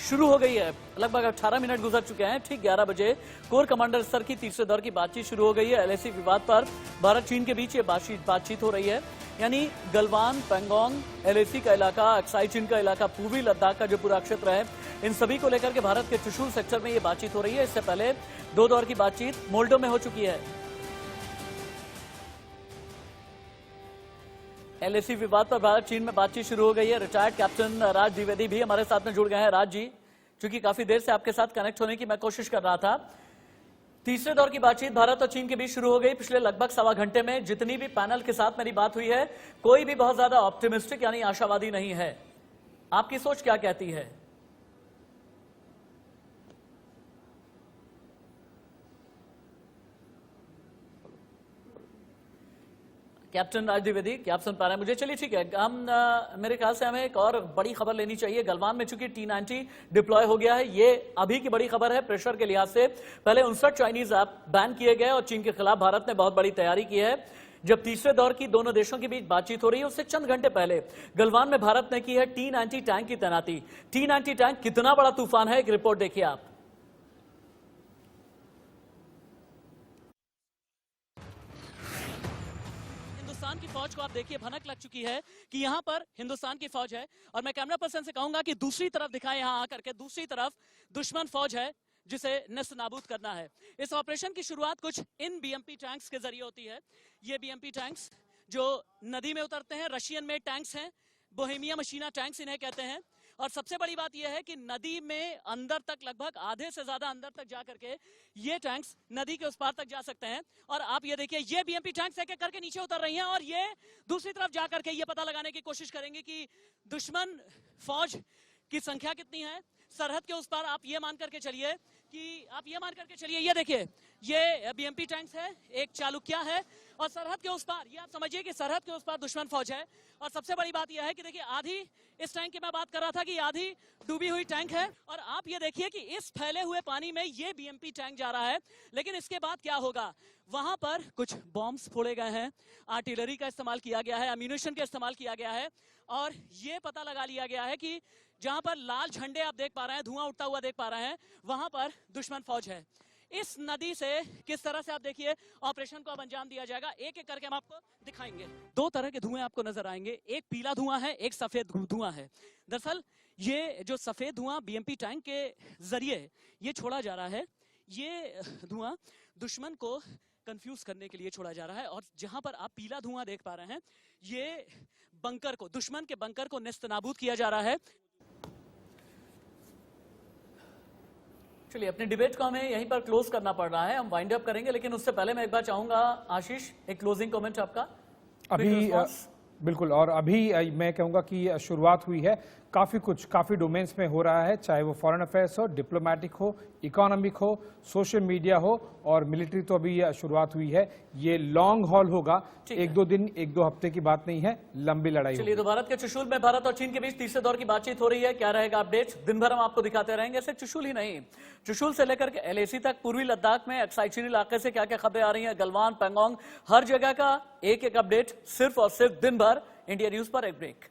शुरू हो गई है। लगभग 18 मिनट गुजर चुके हैं। ठीक 11 बजे कोर कमांडर स्तर की तीसरे दौर की बातचीत शुरू हो गई है। एलएसी विवाद पर भारत चीन के बीच ये बातचीत हो रही है। यानी गलवान, पैंगोंग, एलएसी का इलाका, अक्साई चीन का इलाका, पूर्वी लद्दाख का जो पूरा क्षेत्र है, इन सभी को लेकर के भारत के चुशूल सेक्टर में ये बातचीत हो रही है। इससे पहले 2 दौर की बातचीत मोल्डो में हो चुकी है। एलएसी विवाद पर भारत चीन में बातचीत शुरू हो गई है। रिटायर्ड कैप्टन राज द्विवेदी भी हमारे साथ में जुड़ गए हैं। राज जी, चूंकि काफी देर से आपके साथ कनेक्ट होने की मैं कोशिश कर रहा था, तीसरे दौर की बातचीत भारत और चीन के बीच शुरू हो गई। पिछले लगभग सवा घंटे में जितनी भी पैनल के साथ मेरी बात हुई है, कोई भी बहुत ज्यादा ऑप्टिमिस्टिक यानी आशावादी नहीं है। आपकी सोच क्या कहती है? कैप्टन राज द्विवेदी, क्या आप सुन पा रहे हैं मुझे? चलिए ठीक है, हम मेरे ख्याल से हमें एक और बड़ी खबर लेनी चाहिए। गलवान में चूंकि T-90 डिप्लॉय हो गया है, ये अभी की बड़ी खबर है प्रेशर के लिहाज से। पहले 59 चाइनीज ऐप बैन किए गए और चीन के खिलाफ भारत ने बहुत बड़ी तैयारी की है। जब तीसरे दौर की दोनों देशों के बीच बातचीत हो रही है, उससे चंद घंटे पहले गलवान में भारत ने की है T-90 टैंक की तैनाती। T-90 टैंक कितना बड़ा तूफान है, एक रिपोर्ट देखिए आप। हिंदुस्तान की फौज को आप देखिए, भनक लग चुकी है कि यहां पर हिंदुस्तान की फौज है। और मैं कैमरा पर्सन से कहूंगा कि दूसरी तरफ दिखाएं, यहां आकर के दूसरी तरफ दुश्मन फौज है जिसे नेस्त नाबूद करना है। इस ऑपरेशन की शुरुआत कुछ इन बीएमपी टैंक्स के जरिए होती है। ये बीएमपी टैंक्स जो नदी में उतरते हैं, रशियन मेड टैंक्स हैं, बोहेमिया मशीना टैंक्स इन्हें कहते हैं। और सबसे बड़ी बात यह है कि नदी में अंदर तक, लगभग आधे से ज्यादा अंदर तक जाकर के ये टैंक्स नदी के उस पार तक जा सकते हैं। और आप ये देखिए, ये बीएमपी टैंक्स एक एक करके नीचे उतर रही हैं और ये दूसरी तरफ जाकर के ये पता लगाने की कोशिश करेंगे कि दुश्मन फौज की संख्या कितनी है। सरहद के उस पार आप ये मान करके चलिए ये देखिए, ये बीएमपी टैंक्स है, एक चालुक्या है, और सरहद के उस पार ये आप समझिए कि सरहद के उस पार दुश्मन फौज है। और सबसे बड़ी बात यह है कि देखिए, आधी इस टैंक की मैं बात कर रहा था कि आधी डूबी हुई टैंक है। और आप ये देखिए कि इस फैले हुए पानी में ये बीएमपी टैंक जा रहा है। लेकिन इसके बाद क्या होगा? वहां पर कुछ बॉम्ब्स फोड़े गए हैं, आर्टिलरी का इस्तेमाल किया गया है, एम्यूनिशन का इस्तेमाल किया गया है। और ये पता लगा लिया गया है कि जहां पर लाल झंडे आप देख पा रहे हैं, धुआं उठता हुआ देख पा रहे हैं, वहां पर दुश्मन फौज है। इस नदी से किस तरह से आप देखिए ऑपरेशन को अब अंजाम दिया जाएगा, एक एक करके हम आपको दिखाएंगे। 2 तरह के धुएं आपको नजर आएंगे, एक पीला धुआं है, एक सफेद धुआं है। दरअसल ये जो सफेद धुआं बीएमपी टैंक के जरिए ये छोड़ा जा रहा है, ये धुआं दुश्मन को कंफ्यूज करने के लिए छोड़ा जा रहा है। और जहां पर आप पीला धुआं देख पा रहे हैं, ये बंकर को, दुश्मन के बंकर को नेस्तनाबूद किया जा रहा है। चलिए, अपनी डिबेट को हमें यहीं पर क्लोज करना पड़ रहा है, हम वाइंड अप करेंगे, लेकिन उससे पहले मैं एक बार चाहूंगा, आशीष, एक क्लोजिंग कमेंट आपका। अभी बिल्कुल, और अभी मैं कहूंगा कि शुरुआत हुई है, काफ़ी डोमेन्स में हो रहा है, चाहे वो फॉरेन अफेयर्स हो, डिप्लोमेटिक हो, इकोनॉमिक हो, सोशल मीडिया हो, और मिलिट्री तो अभी शुरुआत हुई है। ये लॉन्ग हॉल होगा, 1-2 दिन, 1-2 हफ्ते की बात नहीं है, लंबी लड़ाई। चलिए, तो भारत के चुशूल में भारत और चीन के बीच तीसरे दौर की बातचीत हो रही है। क्या रहेगा अपडेट, दिन भर हम आपको दिखाते रहेंगे। सिर्फ चुशूल ही नहीं, चुशूल से लेकर के एलएसी तक, पूर्वी लद्दाख में अक्साई चीन इलाके से क्या क्या खबरें आ रही हैं, गलवान, पैंगोंग, हर जगह का एक एक अपडेट सिर्फ और सिर्फ दिन भर इंडिया न्यूज पर। एक ब्रेक।